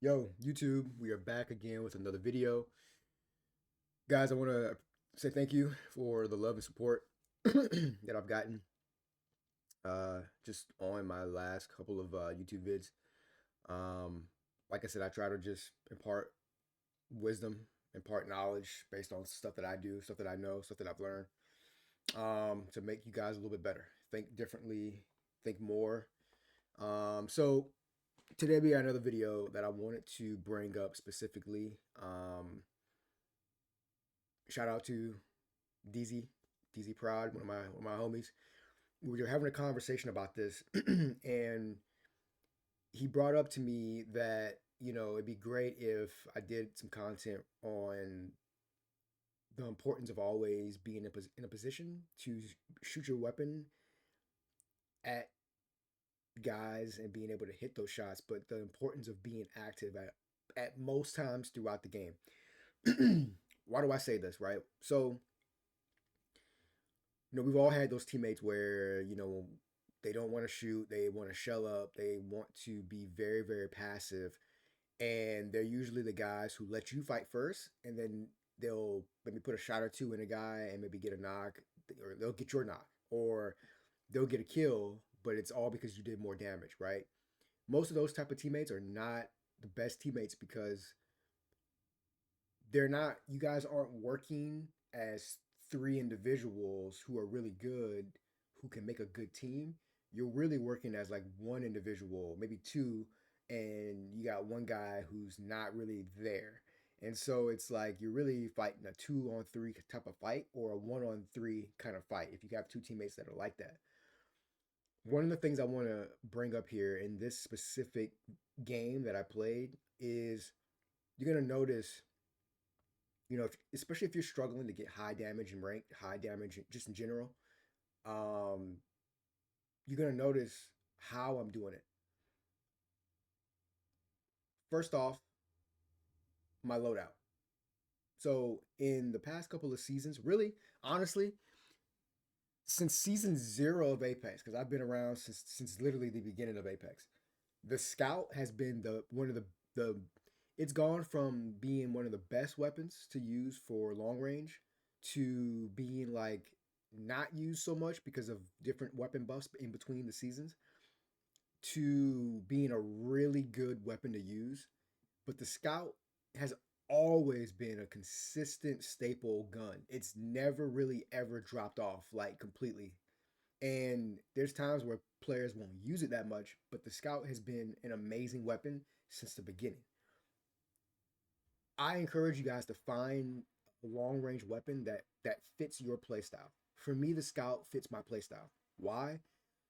Yo, YouTube, we are back again with another video. Guys, I want to say thank you for the love and support that I've gotten just on my last couple of YouTube vids. Like I said, I try to just impart wisdom, impart knowledge based on stuff that I do, stuff that I know, stuff that I've learned, to make you guys a little bit better. Think differently, think more. So today we got another video that I wanted to bring up specifically. Shout out to DZ Prod, one of my homies. We were having a conversation about this, and he brought up to me that it'd be great if I did some content on the importance of always being in a position to shoot your weapon at guys and being able to hit those shots, but the importance of being active at most times throughout the game. Why do I say this, right? So we've all had those teammates where, they don't want to shoot, they want to shell up, they want to be very, very passive. And they're usually the guys who let you fight first, and then they'll maybe put a shot or two in a guy and maybe get a knock, or they'll get your knock, or they'll get a kill, but it's all because you did more damage, right? Most of those type of teammates are not the best teammates because they're not, you guys aren't working as three individuals who are really good, who can make a good team. You're really working as like one individual, maybe two, and you got one guy who's not really there. And so it's like you're really fighting a 2-on-3 type of fight or a 1-on-3 kind of fight if you have two teammates that are like that. One of the things I want to bring up here in this specific game that I played is you're going to notice, especially if you're struggling to get high damage and rank, high damage just in general, um, you're gonna notice how I'm doing it. First off, my loadout. So in the past couple of seasons, really, honestly, since season 0 of Apex, because I've been around since literally the beginning of Apex, the scout has been the one of the it's gone from being one of the best weapons to use for long range to being like not used so much because of different weapon buffs in between the seasons to being a really good weapon to use. But the scout has always been a consistent staple gun. It's never really ever dropped off like completely. And there's times where players won't use it that much, but the scout has been an amazing weapon since the beginning. I encourage you guys to find a long range weapon that fits your playstyle. For me, the scout fits my playstyle. Why?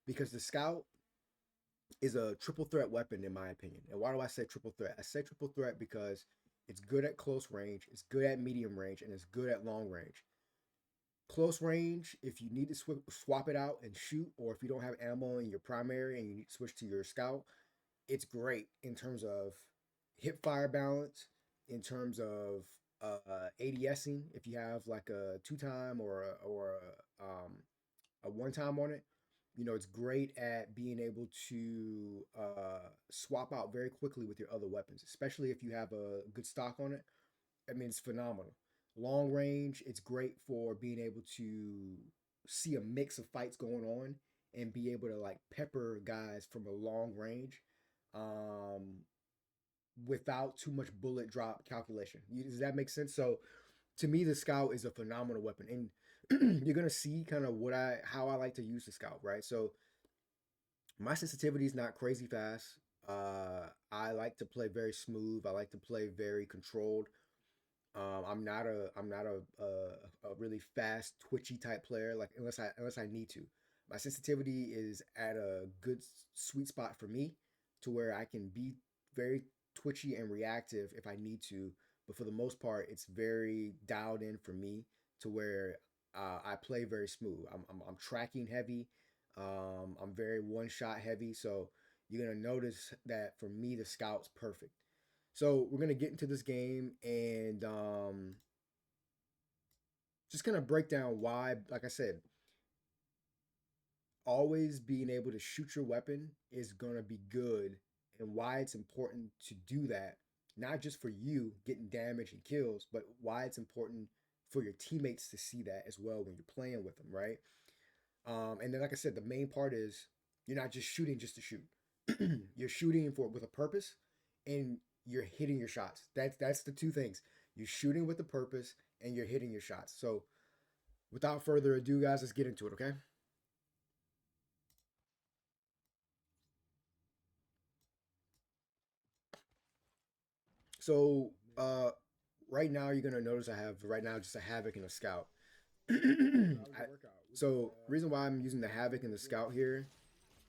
Because the scout is a triple threat weapon in my opinion. And why do I say triple threat? I say triple threat because it's good at close range, it's good at medium range, and it's good at long range. Close range, if you need to swap it out and shoot, or if you don't have ammo in your primary and you need to switch to your scout, it's great in terms of hip fire balance, in terms of ADSing. If you have like a two time or a one time on it, it's great at being able to swap out very quickly with your other weapons, especially if you have a good stock on it. I mean, it's phenomenal. Long range, it's great for being able to see a mix of fights going on and be able to like pepper guys from a long range, um, without too much bullet drop calculation. Does that make sense? So to me, the scout is a phenomenal weapon, and you're gonna see kind of how I like to use the scout, right? So my sensitivity is not crazy fast. I like to play very smooth. I like to play very controlled. I'm not a really fast twitchy type player, like unless I need to. My sensitivity is at a good sweet spot for me to where I can be very twitchy and reactive if I need to, but for the most part it's very dialed in for me to where I play very smooth. I'm tracking heavy. I'm very one shot heavy, so you're gonna notice that for me the scout's perfect. So we're gonna get into this game and just kind of break down why, like I said, always being able to shoot your weapon is gonna be good, and why it's important to do that not just for you getting damage and kills, but why it's important for your teammates to see that as well when you're playing with them, right? And then, like I said, the main part is you're not just shooting just to shoot. You're shooting for with a purpose, and you're hitting your shots. That's the two things. You're shooting with a purpose, and you're hitting your shots. So, without further ado, guys, let's get into it. Okay. So, right now you're gonna notice I have right now just a havoc and a scout. So, reason why I'm using the havoc and the scout here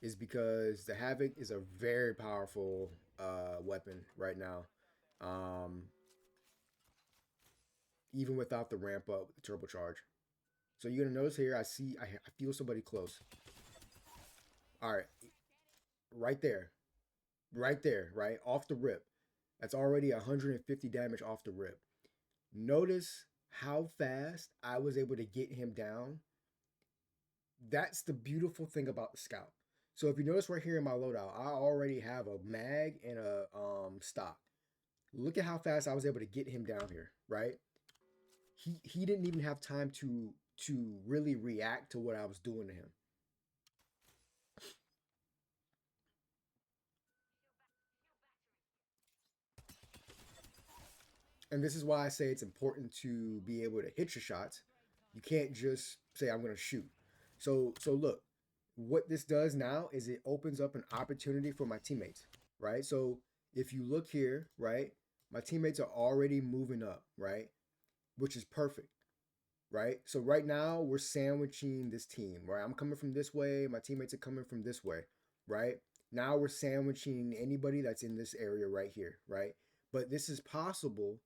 is because the havoc is a very powerful weapon right now. Um, Even without the ramp up with the turbocharge. So you're gonna notice here, I feel somebody close. All right, right there, right there, right off the rip. That's already 150 damage off the rip. Notice how fast I was able to get him down. That's the beautiful thing about the scout. So if you notice right here in my loadout, I already have a mag and a stock. Look at how fast I was able to get him down here, right? He didn't even have time to really react to what I was doing to him. And this is why I say it's important to be able to hit your shots. You can't just say I'm going to shoot. So look, what this does now is it opens up an opportunity for my teammates, right? So if you look here, right, my teammates are already moving up, right, which is perfect, right? So right now we're sandwiching this team, right? I'm coming from this way, my teammates are coming from this way, right? Now we're sandwiching anybody that's in this area right here, right? But this is possible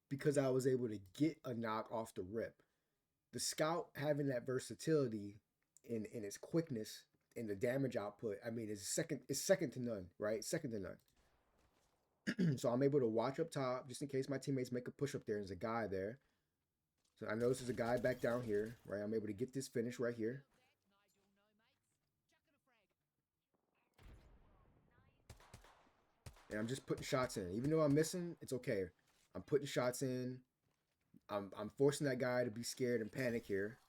because I was able to get a knock off the rip. The scout having that versatility in its quickness and the damage output, I mean, is second to none, right? Second to none. So I'm able to watch up top just in case my teammates make a push up there. There's a guy there. So I notice there's a guy back down here, right? I'm able to get this finish right here. And I'm just putting shots in. Even though I'm missing, it's okay. I'm putting shots in. I'm forcing that guy to be scared and panic here,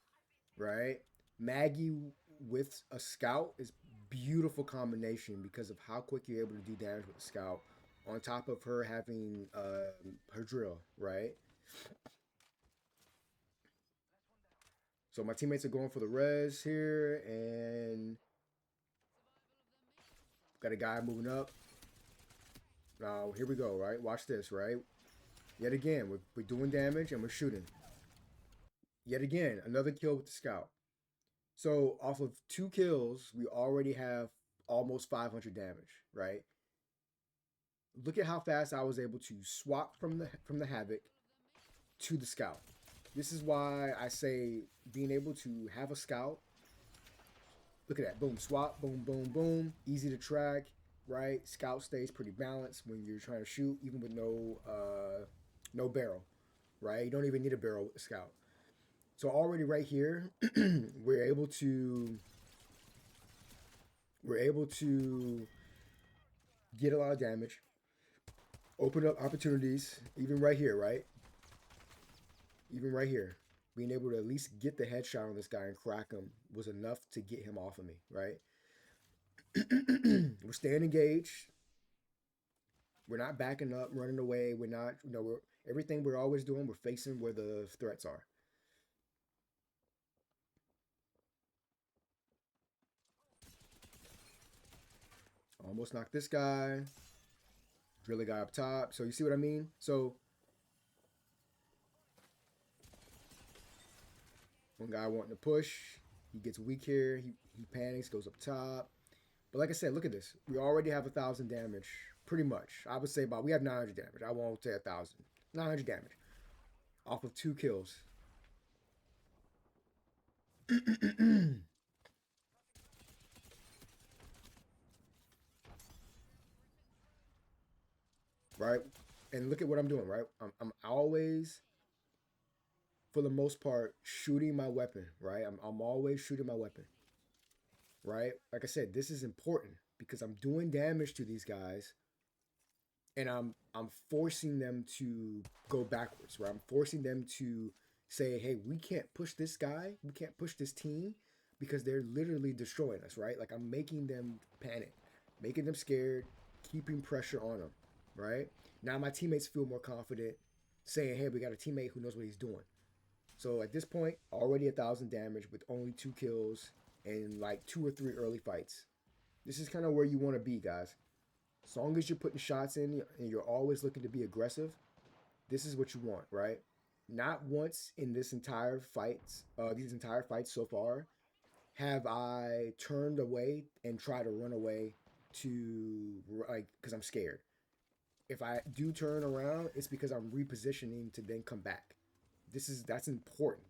right? Maggie with a scout is beautiful combination because of how quick you're able to do damage with the scout. On top of her having her drill, right? So my teammates are going for the res here, and got a guy moving up. Now here we go, right? Watch this, right? Yet again, we're doing damage and we're shooting. Yet again, another kill with the scout. So off of 2 kills, we already have almost 500 damage, right? Look at how fast I was able to swap from the havoc to the scout. This is why I say being able to have a scout. Look at that, boom, swap, boom, boom, boom, easy to track, right? Scout stays pretty balanced when you're trying to shoot, even with no barrel, right? You don't even need a barrel with the scout. So already right here, we're able to get a lot of damage, open up opportunities, even right here, right? Even right here, being able to at least get the headshot on this guy and crack him was enough to get him off of me, right? We're staying engaged. We're not backing up, running away. We're not, we're everything we're always doing. We're facing where the threats are. Almost knocked this guy. Drill a guy up top. So you see what I mean? So one guy wanting to push, he gets weak here. He panics, goes up top. But like I said, look at this. We already have 1,000 damage, pretty much. I would say we have 900 damage. I won't say 1,000. 900 damage off of 2 kills. Right? And look at what I'm doing, right? I'm always, for the most part, shooting my weapon, right? I'm always shooting my weapon, right? Like I said, this is important because I'm doing damage to these guys and I'm forcing them to go backwards, right? I'm forcing them to say, hey, we can't push this guy, we can't push this team because they're literally destroying us, right? Like I'm making them panic, making them scared, keeping pressure on them, right? Now my teammates feel more confident, saying, hey, we got a teammate who knows what he's doing. So at this point, already 1,000 damage with only 2 kills and like 2 or 3 early fights. This is kind of where you want to be, guys. As long as you're putting shots in and you're always looking to be aggressive, this is what you want, right? Not once in these entire fights so far, have I turned away and tried to run away to like because I'm scared. If I do turn around, it's because I'm repositioning to then come back. That's important,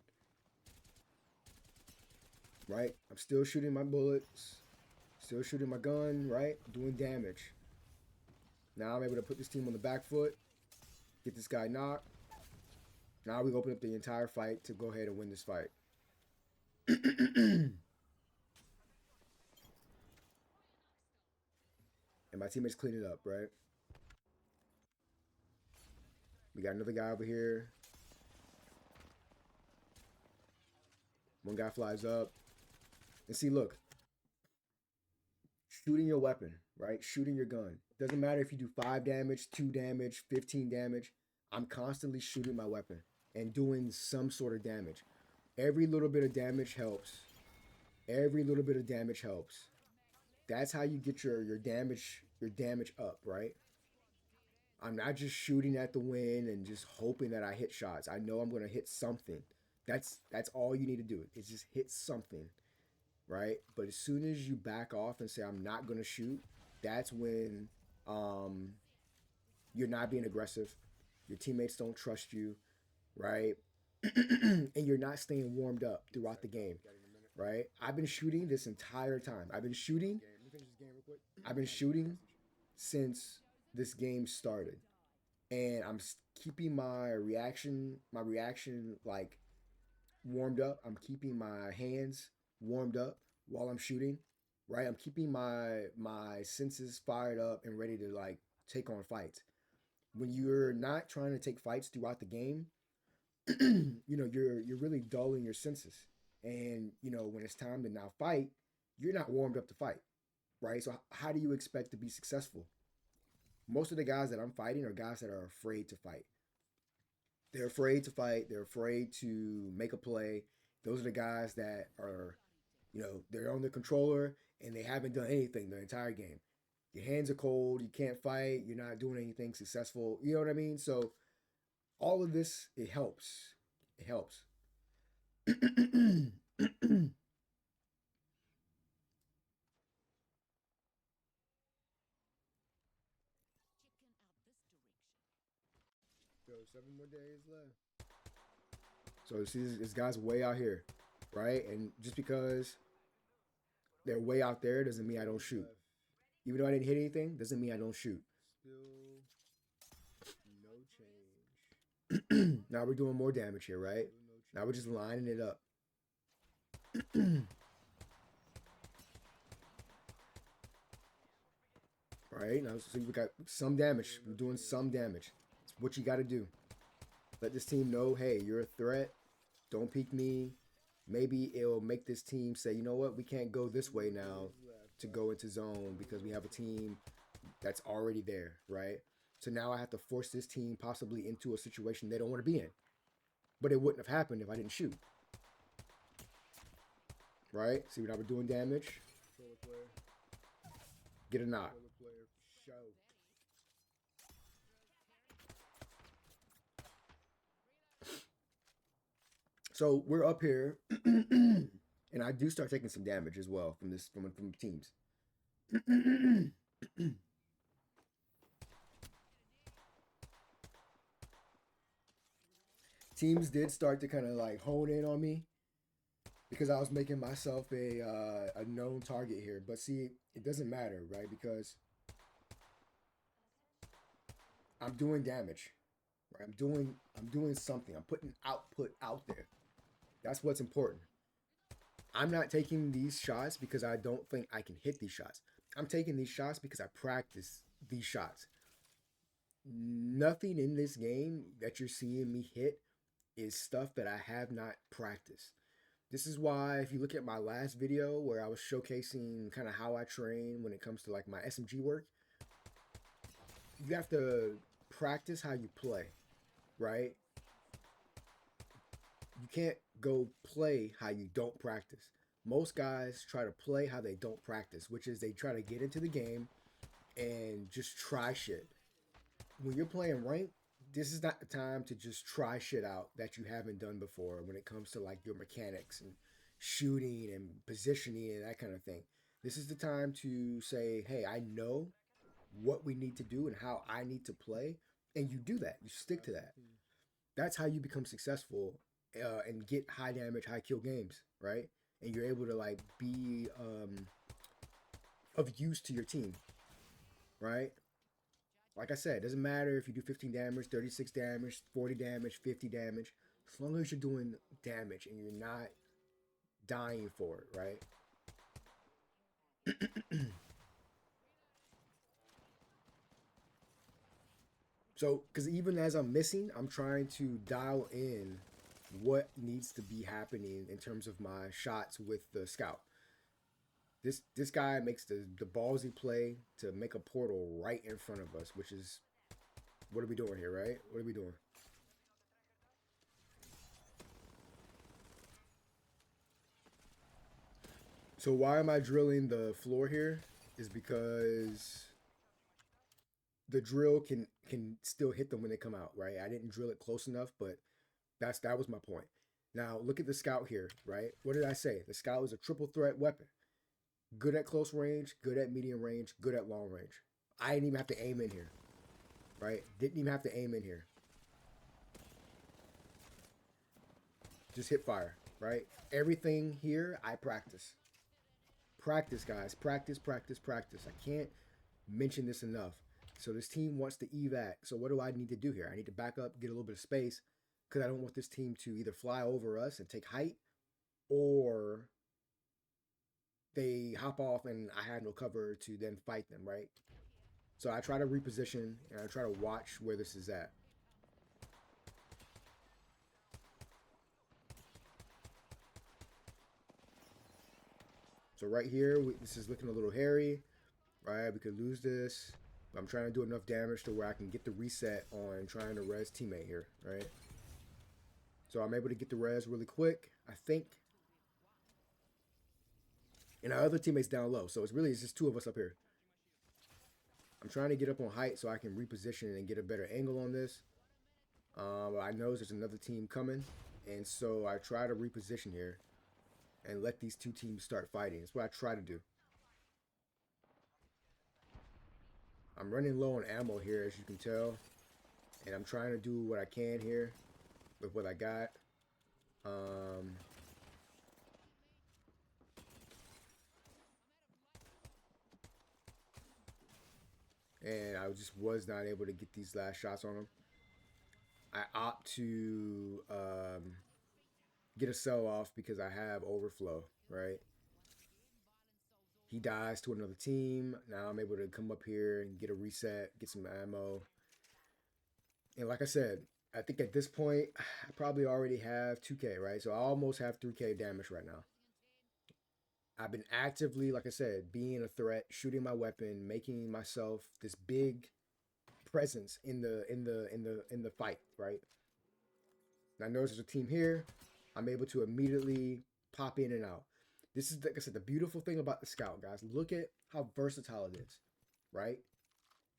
right? I'm still shooting my bullets, still shooting my gun, right? Doing damage. Now I'm able to put this team on the back foot, get this guy knocked. Now we open up the entire fight to go ahead and win this fight. And my teammates clean it up, right? We got another guy over here. One guy flies up. And see, look, shooting your weapon, right? Shooting your gun. Doesn't matter if you do 5 damage, 2 damage, 15 damage. I'm constantly shooting my weapon and doing some sort of damage. Every little bit of damage helps. Every little bit of damage helps. That's how you get your damage up, right? I'm not just shooting at the wind and just hoping that I hit shots. I know I'm gonna hit something. That's all you need to do. Is just hit something, right? But as soon as you back off and say I'm not gonna shoot, that's when um, you're not being aggressive. Your teammates don't trust you, right? And you're not staying warmed up throughout the game, right? I've been shooting this entire time. I've been shooting since this game started, and I'm keeping my reaction like warmed up. I'm keeping my hands warmed up while I'm shooting, right? I'm keeping my senses fired up and ready to like take on fights. When you're not trying to take fights throughout the game, you're really dulling your senses. And when it's time to now fight, you're not warmed up to fight, right? So how do you expect to be successful? Most of the guys that I'm fighting are guys that are afraid to fight. They're afraid to fight. They're afraid to make a play. Those are the guys that are, they're on the controller and they haven't done anything the entire game. Your hands are cold. You can't fight. You're not doing anything successful. You know what I mean? So all of this, it helps. It helps. So 7 more days left. So see, this guy's way out here, right? And just because they're way out there doesn't mean I don't shoot. Even though I didn't hit anything, doesn't mean I don't shoot. Still no change. Now we're doing more damage here, right? Now we're just lining it up. Right? Now see we got some damage. We're doing some damage. It's what you gotta do. Let this team know, hey, you're a threat. Don't peek me. Maybe it'll make this team say, you know what, we can't go this way now to go into zone because we have a team that's already there, right? So now I have to force this team possibly into a situation they don't want to be in. But it wouldn't have happened if I didn't shoot. Right? See what I was doing damage? Get a knock. So we're up here, and I do start taking some damage as well from teams. Teams did start to kind of like hone in on me because I was making myself a known target here. But see, it doesn't matter, right? Because I'm doing damage. Right? I'm doing something. I'm putting output out there. That's what's important. I'm not taking these shots because I don't think I can hit these shots. I'm taking these shots because I practice these shots. Nothing in this game that you're seeing me hit is stuff that I have not practiced. This is why if you look at my last video where I was showcasing kind of how I train when it comes to like my SMG work, you have to practice how you play, right? You can't go play how you don't practice. Most guys try to play how they don't practice, which is they try to get into the game and just try shit. When you're playing ranked, this is not the time to just try shit out that you haven't done before when it comes to like your mechanics and shooting and positioning and that kind of thing. This is the time to say, hey, I know what we need to do and how I need to play. And you do that, you stick to that. That's how you become successful and get high damage, high kill games, right? And you're able to like be of use to your team, right? Like I said, it doesn't matter if you do 15 damage, 36 damage, 40 damage, 50 damage, as long as you're doing damage and you're not dying for it, right? So, because even as I'm missing, I'm trying to dial in what needs to be happening in terms of my shots with the scout. This guy makes the ballsy play to make a portal right in front of us, which is what are we doing here, right? What are we doing? So why am I drilling the floor here? Is because the drill can still hit them when they come out, right? I didn't drill it close enough, but that was my point. Now look at the scout here, right? What did I say? The scout is a triple threat weapon. Good at close range, good at medium range, good at long range. I didn't even have to aim in here, right? Didn't even have to aim in here. Just hit fire, right? Everything here I practice. Practice, guys. Practice, practice, practice. I can't mention this enough. So this team wants to evac. So what do I need to do here? I need to back up, get a little bit of space, because I don't want this team to either fly over us and take height, or they hop off and I have no cover to then fight them, right? So I try to reposition and I try to watch where this is at. So right here, this is looking a little hairy, right? We could lose this. I'm trying to do enough damage to where I can get the reset on trying to res teammate here, right? So I'm able to get the res really quick, I think. And our other teammates down low. So it's just two of us up here. I'm trying to get up on height so I can reposition and get a better angle on this. I know there's another team coming. And so I try to reposition here and let these two teams start fighting. That's what I try to do. I'm running low on ammo here, as you can tell. And I'm trying to do what I can here with what I got. And I just was not able to get these last shots on him. I opt to get a sell off because I have overflow, right? He dies to another team. Now I'm able to come up here and get a reset, get some ammo. And like I said, I think at this point, I probably already have 2K, right? So I almost have 3K damage right now. I've been actively, like I said, being a threat, shooting my weapon, making myself this big presence in the fight, right? And I notice there's a team here. I'm able to immediately pop in and out. This is, like I said, the beautiful thing about the scout, guys. Look at how versatile it is, right?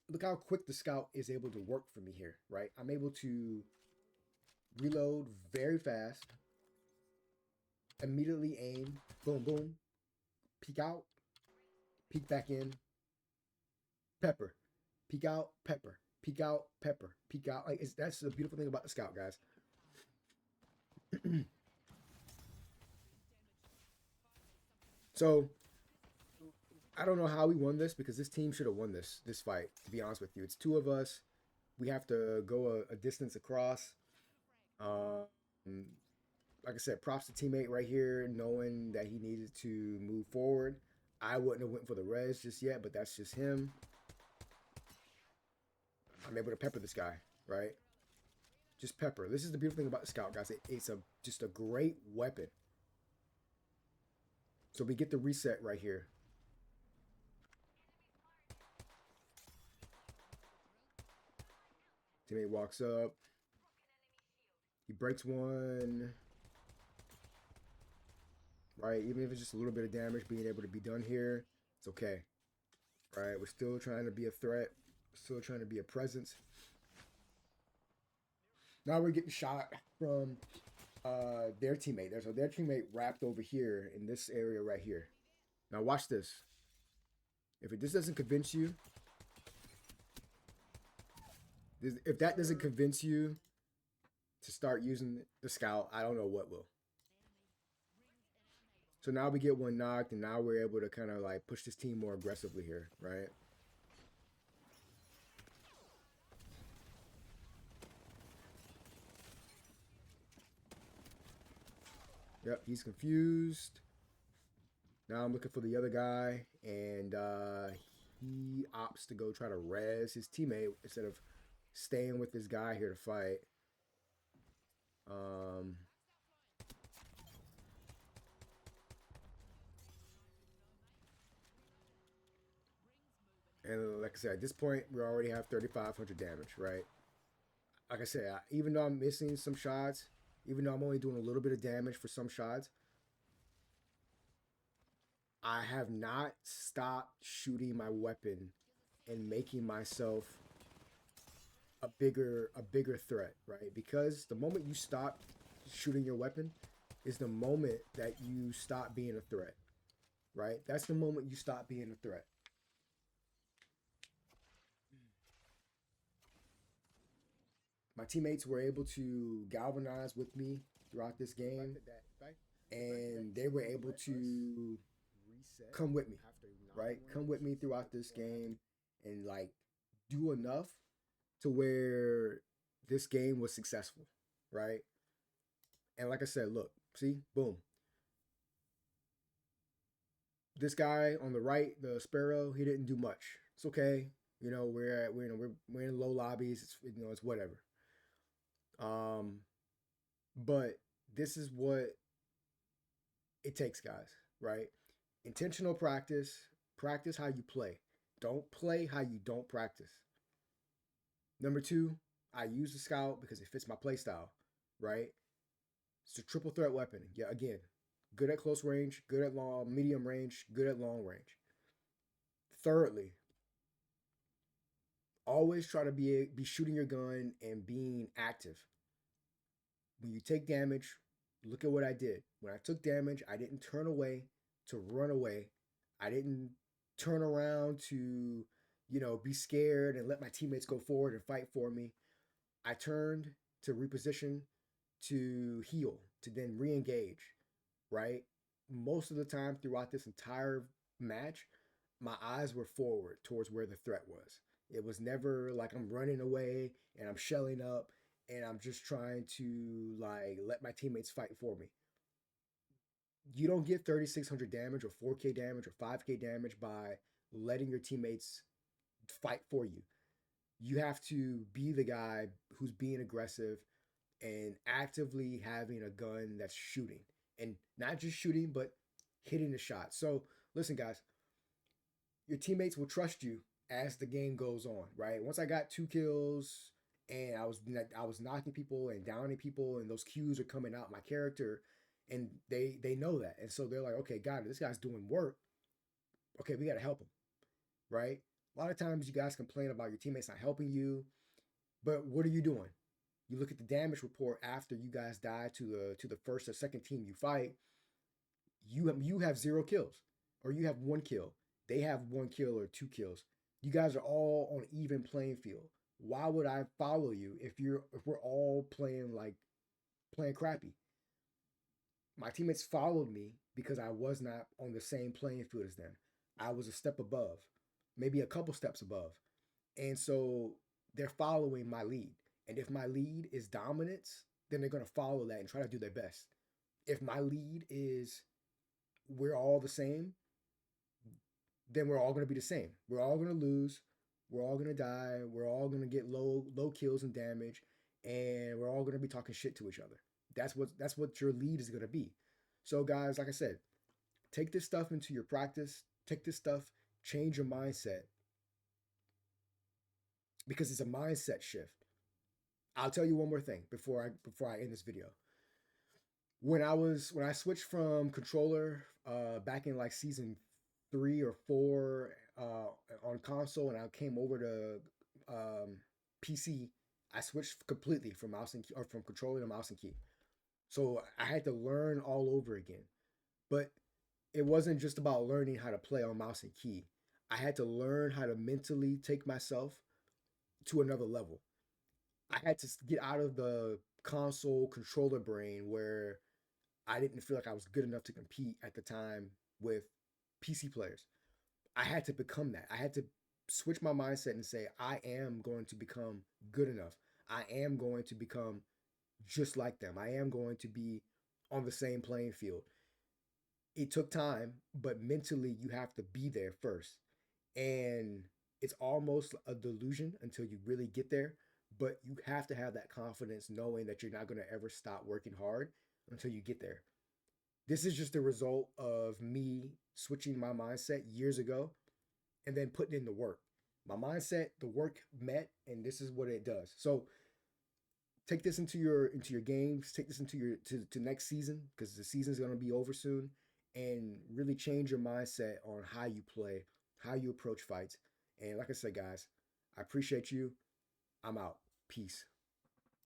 Look how quick the scout is able to work for me here, right? I'm able to reload very fast, immediately aim, boom, boom, peek out, peek back in, pepper, peek out, pepper, peek out, pepper, peek out. Like that's the beautiful thing about the scout, guys. So I don't know how we won this because this team should have won this fight. To be honest with you, it's two of us. We have to go a distance across. Um, like I said, props to teammate right here, knowing that he needed to move forward. I wouldn't have went for the res just yet, but that's just him. I'm able to pepper this guy, right? Just pepper. This is the beautiful thing about the scout, guys. It's just a great weapon. So we get the reset right here. Teammate walks up. He breaks one. Right? Even if it's just a little bit of damage being able to be done here, it's okay. Right? We're still trying to be a threat. Still trying to be a presence. Now we're getting shot from their teammate. So their teammate wrapped over here in this area right here. Now watch this. If this doesn't convince you, if that doesn't convince you to start using the scout, I don't know what will. So now we get one knocked, and now we're able to kind of like push this team more aggressively here, right? Yep, he's confused. Now I'm looking for the other guy, and he opts to go try to res his teammate instead of staying with this guy here to fight. And like I said, at this point, we already have 3,500 damage, right? Like I said, even though I'm missing some shots, even though I'm only doing a little bit of damage for some shots, I have not stopped shooting my weapon and making myself a bigger threat, right? Because the moment you stop shooting your weapon is the moment that you stop being a threat, right? That's the moment you stop being a threat. My teammates were able to galvanize with me throughout this game, and they were able to come with me, right? Come with me throughout this game and like do enough to where this game was successful, right? And like I said, look, see, boom. This guy on the right, the Sparrow, he didn't do much. It's okay. We're in low lobbies. It's whatever. But this is what it takes, guys, right? Intentional practice. Practice how you play. Don't play how you don't practice. Number two, I use the scout because it fits my play style, right? It's a triple threat weapon. Yeah, again, good at close range, good at long, medium range, good at long range. Thirdly, always try to be shooting your gun and being active. When you take damage, look at what I did. When I took damage, I didn't turn away to run away. I didn't turn around to, be scared and let my teammates go forward and fight for me. I turned to reposition, to heal, to then re-engage, right? Most of the time throughout this entire match, my eyes were forward towards where the threat was. It was never like I'm running away and I'm shelling up and I'm just trying to like let my teammates fight for me. You don't get 3,600 damage or 4K damage or 5K damage by letting your teammates fight for you. You have to be the guy who's being aggressive and actively having a gun that's shooting and not just shooting, but hitting the shot. So listen, guys, your teammates will trust you as the game goes on, right? Once I got 2 kills and I was knocking people and downing people, and those cues are coming out my character, and they know that, and so they're like, okay, got it. This guy's doing work. Okay, we got to help him, right? A lot of times you guys complain about your teammates not helping you, but what are you doing? You look at the damage report after you guys die to the first or second team you fight. You have 0 kills, or you have 1 kill. They have 1 kill or 2 kills. You guys are all on even playing field. Why would I follow you if we're all playing crappy? My teammates followed me because I was not on the same playing field as them. I was a step above, maybe a couple steps above. And so they're following my lead. And if my lead is dominance, then they're going to follow that and try to do their best. If my lead is we're all the same, then we're all going to be the same. We're all going to lose. We're all gonna die. We're all gonna get low kills and damage, and we're all gonna be talking shit to each other. That's what your lead is gonna be. So guys, like I said, take this stuff into your practice. Take this stuff, change your mindset because it's a mindset shift. I'll tell you one more thing before I end this video. When I switched from controller back in like season 3 or 4 on console, and I came over to PC, I switched completely from mouse and key, or from controller to mouse and key. So I had to learn all over again. But it wasn't just about learning how to play on mouse and key. I had to learn how to mentally take myself to another level. I had to get out of the console controller brain where I didn't feel like I was good enough to compete at the time with PC players. I had to become that. I had to switch my mindset and say, I am going to become good enough. I am going to become just like them. I am going to be on the same playing field. It took time, but mentally, you have to be there first. And it's almost a delusion until you really get there. But you have to have that confidence knowing that you're not going to ever stop working hard until you get there. This is just a result of me switching my mindset years ago and then putting in the work. My mindset, the work met, and this is what it does. So take this into your games, take this into your to next season because the season is going to be over soon, and really change your mindset on how you play, how you approach fights. And like I said, guys, I appreciate you. I'm out. Peace.